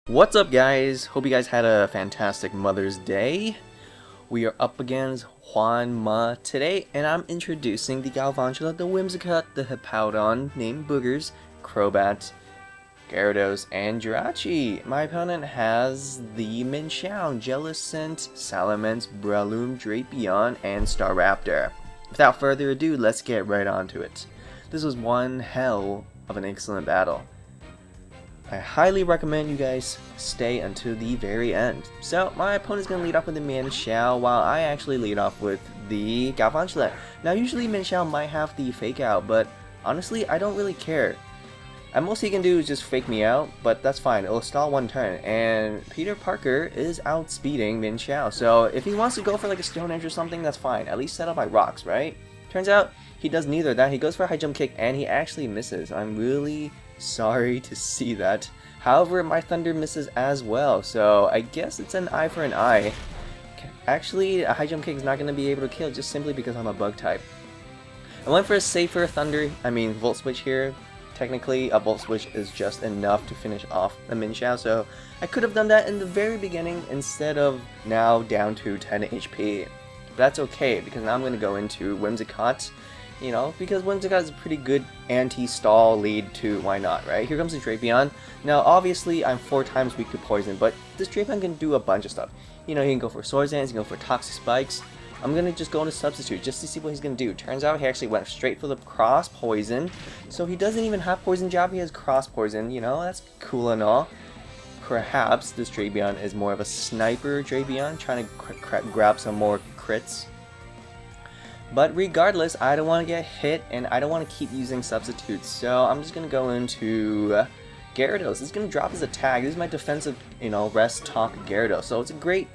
What's up, guys? Hope you guys had a fantastic Mother's Day. We are up against Juanma today, and I'm introducing the Galvantula, the Whimsicott, the Hippowdon, named Boogers, Crobat, Gyarados, and Jirachi. My opponent has the Mienshao, Jellicent, Salamence, Breloom, Drapion, and Staraptor. Without further ado, let's get right onto it. This was one hell of an excellent battle. I highly recommend you guys stay until the very end. So my opponent's going to lead off with the Mienshao, while I actually lead off with the Galvantula. Now usually Mienshao might have the fake out, but honestly I don't really care. At most he can do is just fake me out, but that's fine, it'll stall one turn. And Peter Parker is outspeeding Mienshao, so if he wants to go for like a Stone Edge or something, that's fine. At least set up my rocks, right? Turns out he does neither of that. He goes for a high jump kick and he actually misses. I'm really sorry to see that. However, my Thunder misses as well, so I guess it's an eye for an eye. Actually, a high jump kick is not going to be able to kill just simply because I'm a bug type. I went for a safer Volt Switch here. Technically, a Volt Switch is just enough to finish off a Mienshao, so I could have done that in the very beginning instead of now down to 10 HP. But that's okay, because now I'm going to go into Whimsicott. You know, because Whimsicott is a pretty good anti-stall lead to why not, right? Here comes the Drapion. Now, obviously, I'm 4 times weak to poison, but this Drapion can do a bunch of stuff. You know, he can go for Swords Dance, he can go for Toxic Spikes. I'm gonna just go into Substitute just to see what he's gonna do. Turns out he actually went straight for the Cross Poison, so he doesn't even have Poison Jab, he has Cross Poison, you know, that's cool and all. Perhaps this Drapion is more of a sniper Drapion, trying to grab some more crits. But regardless, I don't want to get hit, and I don't want to keep using substitutes, so I'm just going to go into Gyarados. It's going to drop his attack. This is my defensive, rest talk Gyarados. So it's a great,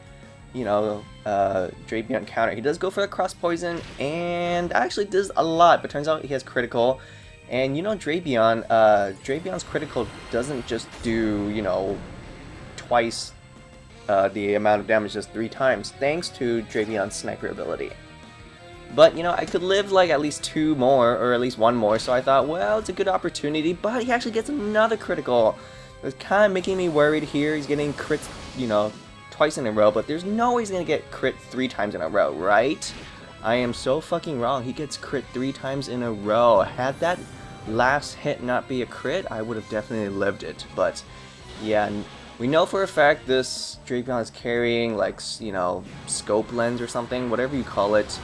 Drapion counter. He does go for the cross poison, and actually does a lot, but turns out he has critical. And Drapion's critical doesn't just do, twice the amount of damage, just 3 times, thanks to Drapion's sniper ability. But, I could live like at least 2 more, or at least 1 more, so I thought, well, it's a good opportunity, but he actually gets another critical. It's kind of making me worried here. He's getting crits, twice in a row, but there's no way he's going to get crit 3 times in a row, right? I am so fucking wrong. He gets crit 3 times in a row. Had that last hit not be a crit, I would have definitely lived it, but, yeah, we know for a fact this Drapion is carrying, like, scope lens or something, whatever you call it.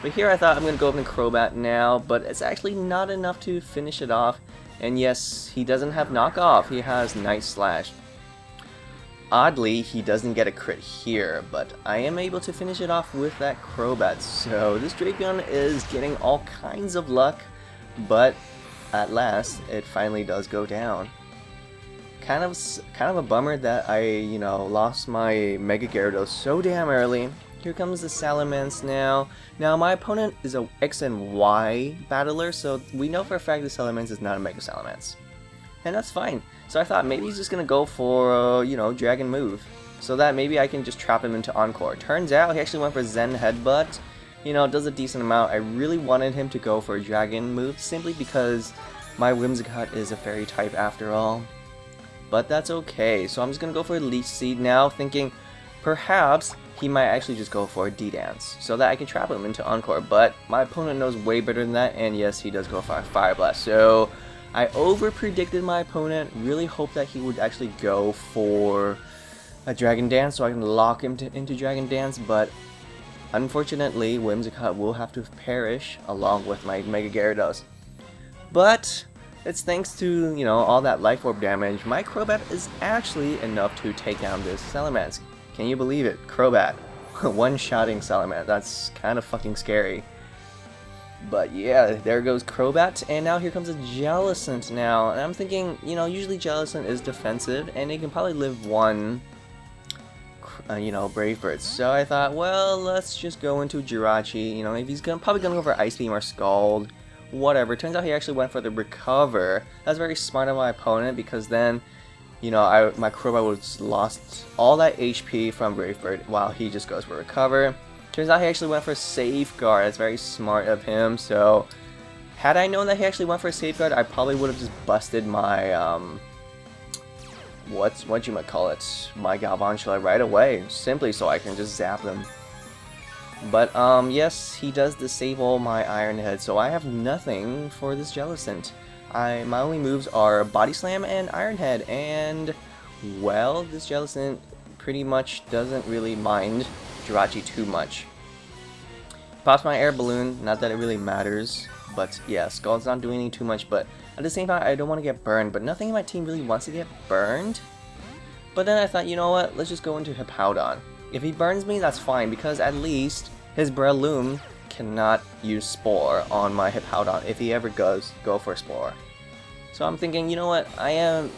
But here I thought I'm going to go up in Crobat now, but it's actually not enough to finish it off. And yes, he doesn't have knockoff, he has Night Slash. Oddly, he doesn't get a crit here, but I am able to finish it off with that Crobat. So this Drapion is getting all kinds of luck, but at last, it finally does go down. Kind of a bummer that I, lost my Mega Gyarados so damn early. Here comes the Salamence now. Now, my opponent is a X and Y battler, so we know for a fact the Salamence is not a Mega Salamence. And that's fine. So I thought maybe he's just going to go for, Dragon Move, so that maybe I can just trap him into Encore. Turns out he actually went for Zen Headbutt. Does a decent amount. I really wanted him to go for a Dragon Move, simply because my Whimsicott is a Fairy type after all. But that's okay. So I'm just going to go for a Leech Seed now, thinking perhaps he might actually just go for a D-Dance, so that I can trap him into Encore, but my opponent knows way better than that, and yes, he does go for a Fire Blast. So I over-predicted my opponent, really hoped that he would actually go for a Dragon Dance, so I can lock him into Dragon Dance, but unfortunately, Whimsicott will have to perish along with my Mega Gyarados. But it's thanks to, all that Life Orb damage, my Crobat is actually enough to take down this Salamence. Can you believe it? Crobat. One-shotting Salamence. That's kind of fucking scary. But yeah, there goes Crobat, and now here comes a Jellicent now. And I'm thinking, usually Jellicent is defensive, and it can probably live 1, Brave Bird. So I thought, well, let's just go into Jirachi. If he's probably gonna go for Ice Beam or Scald, whatever. Turns out he actually went for the Recover. That's very smart of my opponent, because then my Crobat would have lost all that HP from Brave Bird while he just goes for Recover. Turns out he actually went for Safeguard. That's very smart of him. So, had I known that he actually went for a Safeguard, I probably would have just busted my what you might call it, my Galvantula right away, simply so I can just zap them. But yes, he does disable my Iron Head, so I have nothing for this Jellicent. My only moves are Body Slam and Iron Head, and well, this Jellicent pretty much doesn't really mind Jirachi too much. Pops my air balloon, not that it really matters, but yeah, Scald's not doing anything too much, but at the same time, I don't want to get burned, but nothing in my team really wants to get burned. But then I thought, you know what, let's just go into Hippowdon. If he burns me, that's fine, because at least his Breloom cannot use Spore on my Hippowdon if he ever goes go for Spore. So I'm thinking, you know what, I am,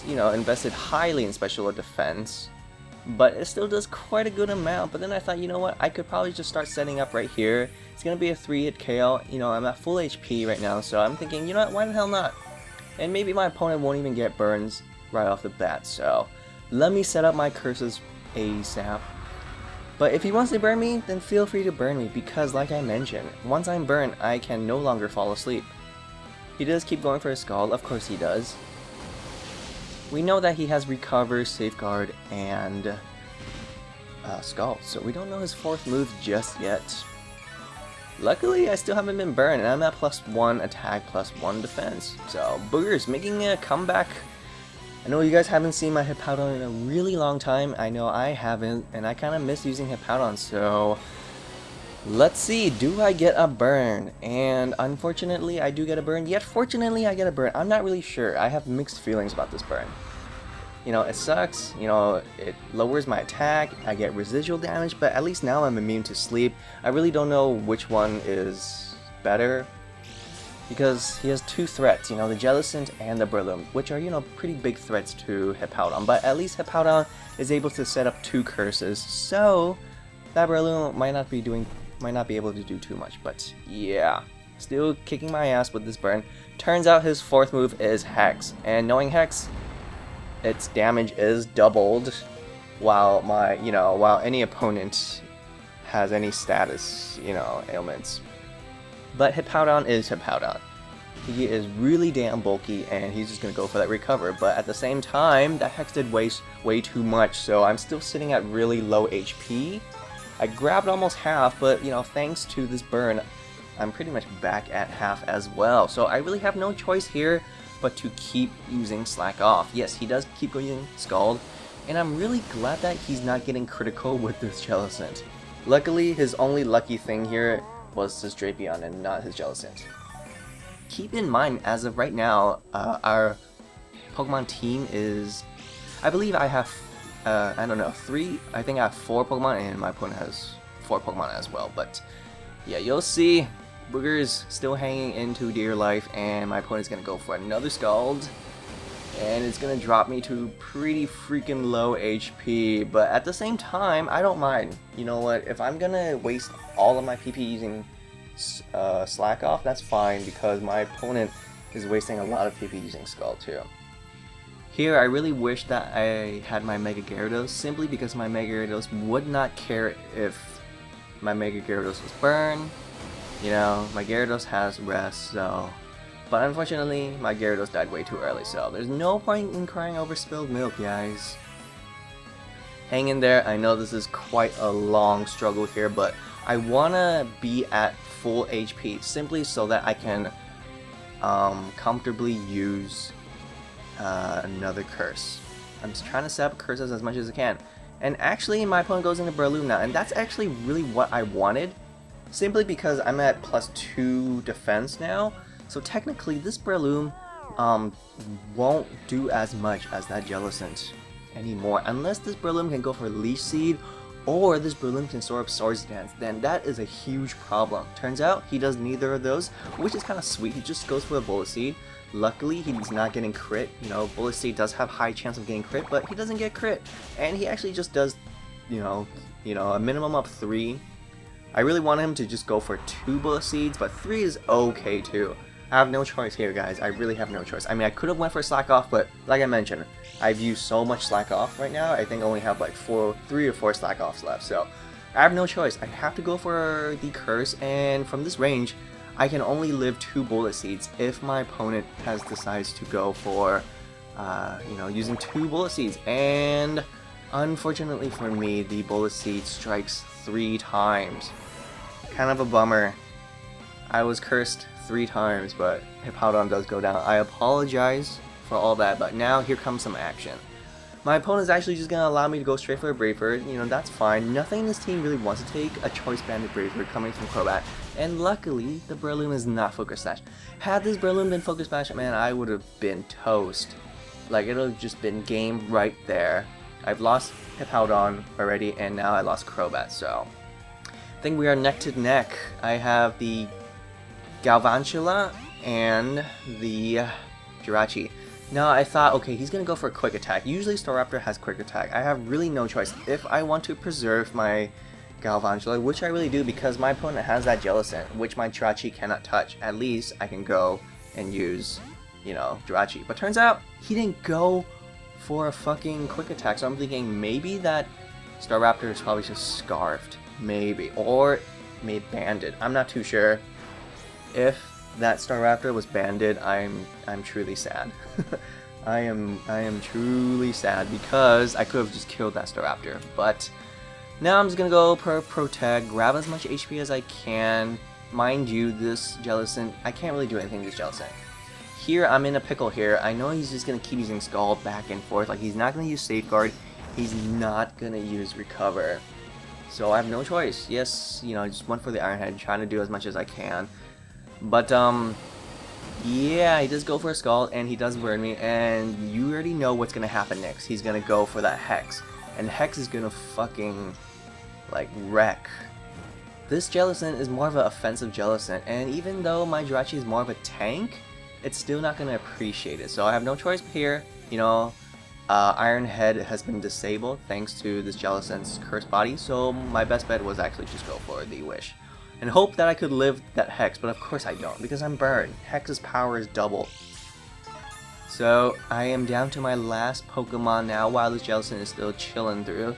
invested highly in special defense, but it still does quite a good amount. But then I thought, you know what, I could probably just start setting up right here. It's gonna be a 3-hit KO. I'm at full HP right now, so I'm thinking, you know what, why the hell not? And maybe my opponent won't even get burns right off the bat, so let me set up my curses ASAP. But if he wants to burn me, then feel free to burn me, because like I mentioned, once I'm burned, I can no longer fall asleep. He does keep going for a Scald, of course he does. We know that he has Recover, Safeguard, and Scald, so we don't know his 4th move just yet. Luckily, I still haven't been burned, and I'm at +1 attack, +1 defense. So, Boogers making a comeback. I know you guys haven't seen my Hippowdon in a really long time. I know I haven't, and I kind of miss using Hippowdon, so let's see, do I get a burn? And unfortunately, I do get a burn, yet fortunately, I get a burn. I'm not really sure. I have mixed feelings about this burn. It sucks, it lowers my attack, I get residual damage, but at least now I'm immune to sleep. I really don't know which one is better, because he has 2 threats, the Jellicent and the Breloom, which are, pretty big threats to Hippowdon, but at least Hippowdon is able to set up 2 curses, so that Breloom might not be able to do too much, but yeah. Still kicking my ass with this burn. Turns out his 4th move is Hex, and knowing Hex, its damage is doubled while while any opponent has any status, ailments. But Hippowdon is Hippowdon. He is really damn bulky, and he's just gonna go for that Recover, but at the same time, that Hex did waste way too much, so I'm still sitting at really low HP. I grabbed almost half, but thanks to this burn, I'm pretty much back at half as well. So I really have no choice here but to keep using Slack Off. Yes, he does keep going Scald, and I'm really glad that he's not getting critical with this Jellicent. Luckily, his only lucky thing here was his Drapion and not his Jellicent. Keep in mind, as of right now, our Pokemon team is, I believe I have, I don't know, 3, I think I have 4 Pokemon, and my opponent has 4 Pokemon as well, but yeah, you'll see. Booger's still hanging into dear life, and my opponent's gonna go for another Scald, and it's gonna drop me to pretty freaking low HP, but at the same time, I don't mind. You know what, if I'm gonna waste all of my PP using Slack Off, that's fine, because my opponent is wasting a lot of PP using Scald too. Here, I really wish that I had my Mega Gyarados, simply because my Mega Gyarados would not care if my Mega Gyarados was burned. My Gyarados has rest, so... But unfortunately, my Gyarados died way too early, so there's no point in crying over spilled milk, guys. Hang in there, I know this is quite a long struggle here, but I wanna be at full HP, simply so that I can comfortably use another curse. I'm just trying to set up curses as much as I can. And actually, my opponent goes into Breloom now, and that's actually really what I wanted. Simply because I'm at +2 defense now, so technically this Breloom won't do as much as that Jellicent anymore, unless this Breloom can go for Leech Seed, or this Breloom can store up Swords Dance. Then that is a huge problem. Turns out he does neither of those, which is kind of sweet. He just goes for a Bullet Seed. Luckily, he's not getting crit. Bullet Seed does have high chance of getting crit, but he doesn't get crit, and he actually just does, a minimum of 3. I really want him to just go for 2 Bullet Seeds, but 3 is okay too. I have no choice here, guys. I really have no choice. I mean, I could have went for Slack Off, but like I mentioned, I've used so much Slack Off right now. I think I only have like 3 or 4 Slack Offs left, so I have no choice. I have to go for the Curse, and from this range, I can only live 2 Bullet Seeds if my opponent decides to go for you know, using 2 Bullet Seeds, and unfortunately for me, the Bullet Seed strikes 3 times. Kind of a bummer. I was cursed 3 times, but Hippowdon does go down. I apologize for all that, but now here comes some action. My opponent's actually just going to allow me to go straight for a Brave Bird. You know, that's fine. Nothing in this team really wants to take a Choice Banded Brave Bird coming from Crobat. And luckily, the Breloom is not Focus Sash. Had this Breloom been Focus Sash, man, I would have been toast. Like, it would have just been game right there. I've lost Hippowdon already, and now I lost Crobat, so I think we are neck to neck. I have the Galvantula and the Jirachi. Now I thought, okay, he's gonna go for a quick attack. Usually Staraptor has quick attack. I have really no choice if I want to preserve my Galvantula, which I really do because my opponent has that Jellicent, which my Jirachi cannot touch. At least I can go and use, you know, Jirachi. But turns out he didn't go for a fucking quick attack, so I'm thinking maybe that Staraptor is probably just scarfed, maybe, or maybe banded. I'm not too sure. If that Staraptor was banded, I'm truly sad. I am truly sad because I could have just killed that Staraptor. But now I'm just gonna go per Protect, grab as much HP as I can. Mind you, this Jellicent, I can't really do anything to this Jellicent. Here, I'm in a pickle here. I know he's just gonna keep using Scald back and forth. Like, he's not gonna use Safeguard. He's not gonna use Recover. So I have no choice. Yes, you know, I just went for the Iron Head, trying to do as much as I can. But, yeah, he does go for a Scald, and he does burn me, and you already know what's gonna happen next. He's gonna go for that Hex, and Hex is gonna fucking, like, wreck. This Jellicent is more of an offensive Jellicent, and even though my Jirachi is more of a tank, it's still not gonna appreciate it. So I have no choice here, you know. Iron Head has been disabled thanks to this Jellicent's Cursed Body, so my best bet was actually just go for the Wish. And hope that I could live that Hex, but of course I don't, because I'm burned. Hex's power is double. So, I am down to my last Pokemon now, while this Jellicent is still chilling through.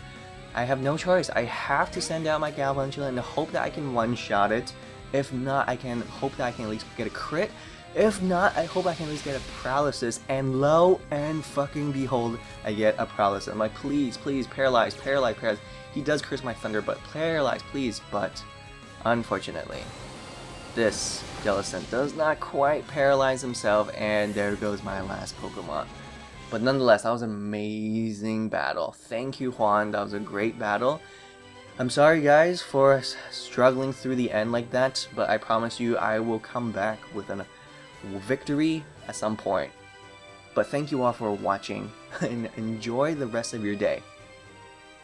I have no choice. I have to send out my Galvantula and hope that I can one-shot it. If not, I can hope that I can at least get a crit. If not, I hope I can at least get a Paralysis. And lo and fucking behold, I get a Paralysis. I'm like, please, please, paralyze, paralyze, paralyze. He does curse my Thunder, but paralyze, please, but unfortunately, this Jellicent does not quite paralyze himself, and there goes my last Pokemon. But nonetheless, that was an amazing battle. Thank you, Juan. That was a great battle. I'm sorry, guys, for struggling through the end like that, but I promise you I will come back with a victory at some point. But thank you all for watching, and enjoy the rest of your day.